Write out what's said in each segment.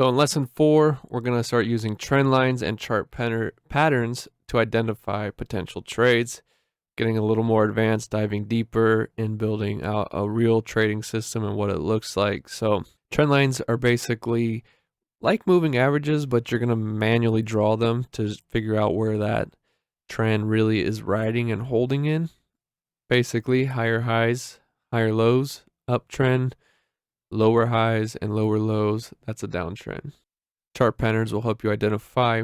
So in lesson 4, we're going to start using trend lines and chart patterns to identify potential trades, getting a little more advanced, diving deeper in building out a real trading system and what it looks like. So trend lines are basically like moving averages, but you're going to manually draw them to figure out where that trend really is riding and holding in. Basically, higher highs, higher lows, uptrend, lower highs and lower lows, that's a downtrend. Chart patterns will help you identify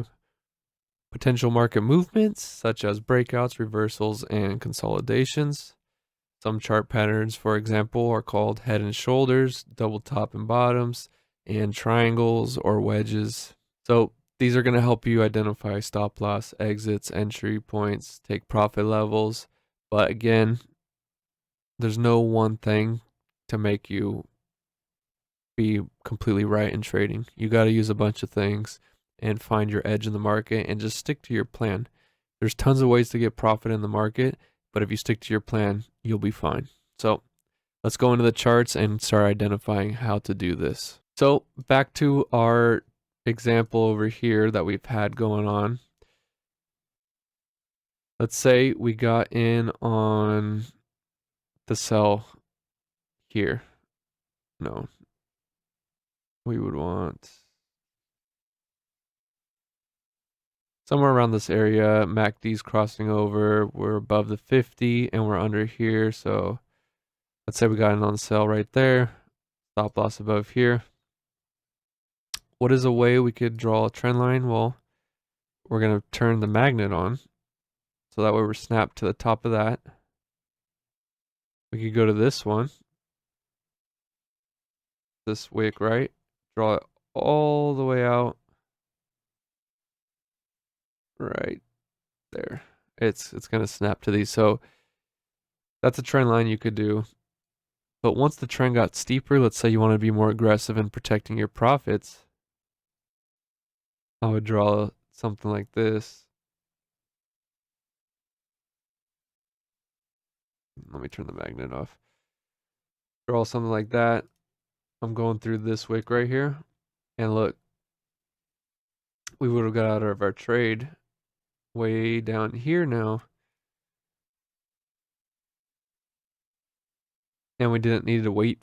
potential market movements such as breakouts, reversals, and consolidations. Some chart patterns, for example, are called head and shoulders, double top and bottoms, and triangles or wedges. So these are going to help you identify stop loss, exits, entry points, take profit levels. But again, there's no one thing to make you be completely right in trading. You got to use a bunch of things and find your edge in the market and just stick to your plan. There's tons of ways to get profit in the market, but if you stick to your plan, you'll be fine. So let's go into the charts and start identifying how to do this. So back to our example over here that we've had going on. Let's say we got in on the sell here. No, we would want somewhere around this area. MACD's crossing over. We're above the 50 and we're under here. So let's say we got in on sell right there. Stop loss above here. What is a way we could draw a trend line? Well, we're going to turn the magnet on. So that way we're snapped to the top of that. We could go to this one. This wick, right? Draw it all the way out. Right there. It's going to snap to these. So that's a trend line you could do. But once the trend got steeper, let's say you want to be more aggressive in protecting your profits, I would draw something like this. Let me turn the magnet off. Draw something like that. I'm going through this wick right here. And look, we would have got out of our trade way down here now. And we didn't need to wait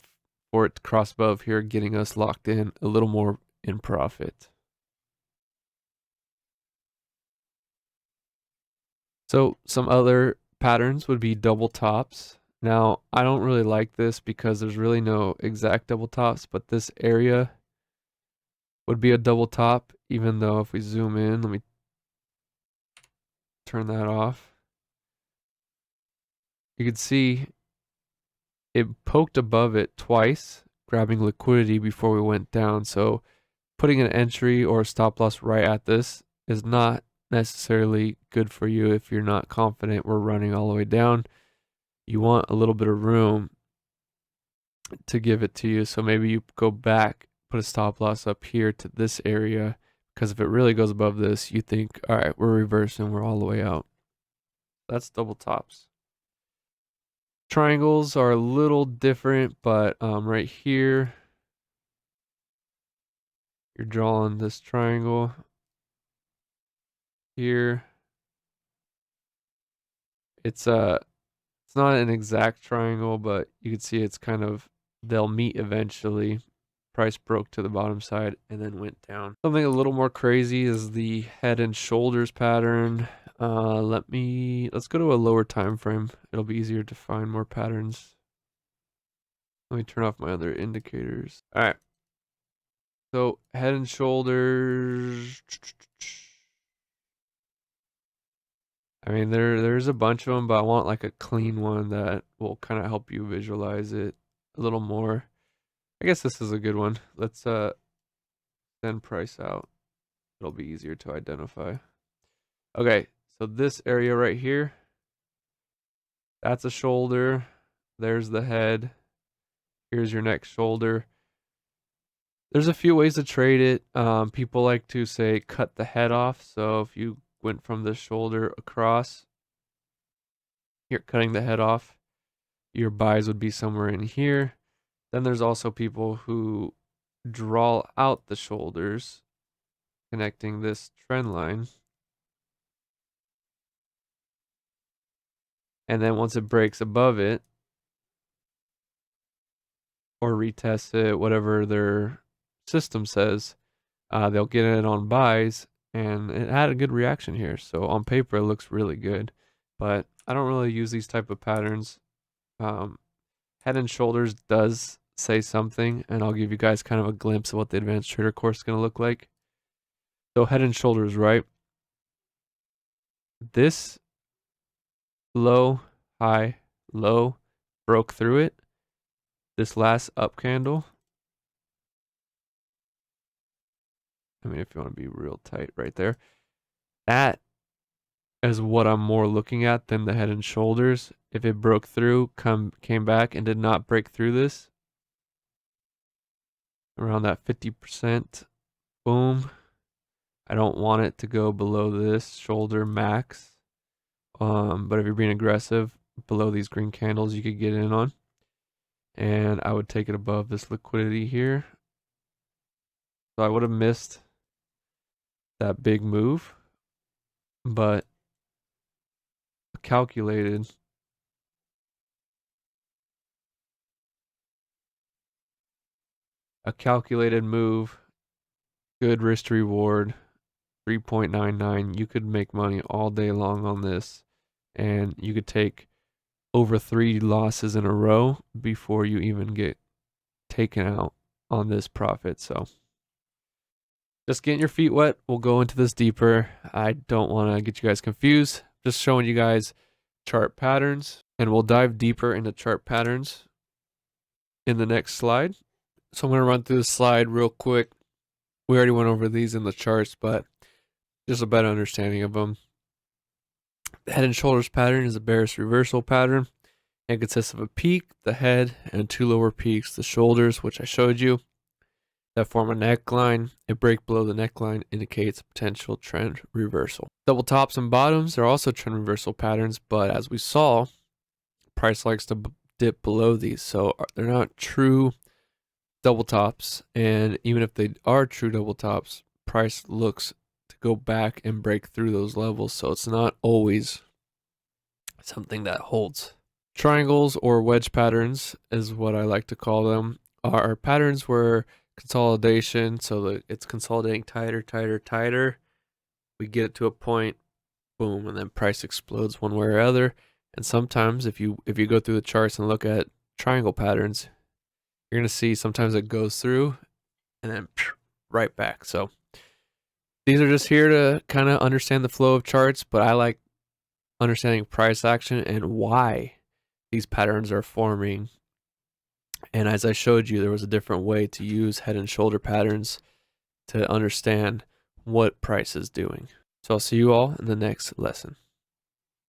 for it to cross above here, getting us locked in a little more in profit. So some other patterns would be double tops. Now, I don't really like this because there's really no exact double tops, but this area would be a double top, even though if we zoom in, let me turn that off. You can see it poked above it twice, grabbing liquidity before we went down. So putting an entry or a stop loss right at this is not necessarily good for you if you're not confident we're running all the way down. You want a little bit of room to give it to you. So maybe you go back, put a stop loss up here to this area, because if it really goes above this, you think, all right, we're reversing, we're all the way out. That's double tops. Triangles are a little different, but right here, you're drawing this triangle here. It's not an exact triangle, but you can see it's kind of, they'll meet eventually. Price broke to the bottom side and then went down. Something a little more crazy is the head and shoulders pattern. Let's go to a lower time frame. It'll be easier to find more patterns. Let me turn off my other indicators. All right. So head and shoulders. I mean, there's a bunch of them, but I want like a clean one that will kind of help you visualize it a little more. I guess this is a good one. Let's send price out. It'll be easier to identify. Okay, so this area right here, that's a shoulder. There's the head. Here's your next shoulder. There's a few ways to trade it. People like to say cut the head off. So if you went from the shoulder across, you're cutting the head off. Your buys would be somewhere in here. Then there's also people who draw out the shoulders, connecting this trend line. And then once it breaks above it, or retest it, whatever their system says, they'll get it on buys, and it had a good reaction here. So on paper, it looks really good, but I don't really use these type of patterns. Um, Head and Shoulders does say something, and I'll give you guys kind of a glimpse of what the Advanced Trader course is going to look like. So Head and Shoulders, right? This low, high, low broke through it. This last up candle, I mean, if you want to be real tight right there, that is what I'm more looking at than the Head and Shoulders. If it broke through, came back and did not break through this, around that 50%, boom. I don't want it to go below this shoulder max. But if you're being aggressive, below these green candles, you could get in on. And I would take it above this liquidity here. So I would have missed that big move, but a calculated move, good risk to reward, 3.99. You could make money all day long on this, and you could take over 3 losses in a row before you even get taken out on this profit. So just getting your feet wet. We'll go into this deeper. I don't want to get you guys confused. Just showing you guys chart patterns, and we'll dive deeper into chart patterns in the next slide. So I'm going to run through the slide real quick. We already went over these in the charts, but just a better understanding of them. The Head and Shoulders pattern is a bearish reversal pattern. It consists of a peak, the head, and 2 lower peaks, the shoulders, which I showed you, that form a neckline. A break below the neckline indicates potential trend reversal. Double tops and bottoms are also trend reversal patterns, but as we saw, price likes to dip below these, so they're not true double tops. And even if they are true double tops, price looks to go back and break through those levels, so it's not always something that holds. Triangles or wedge patterns is what I like to call them, are patterns where consolidation, so that it's consolidating tighter, tighter, tighter. We get it to a point, boom, and then price explodes one way or other. And sometimes if you go through the charts and look at triangle patterns, you're going to see sometimes it goes through and then right back. So these are just here to kind of understand the flow of charts, but I like understanding price action and why these patterns are forming. And as I showed you, there was a different way to use head and shoulder patterns to understand what price is doing. So I'll see you all in the next lesson.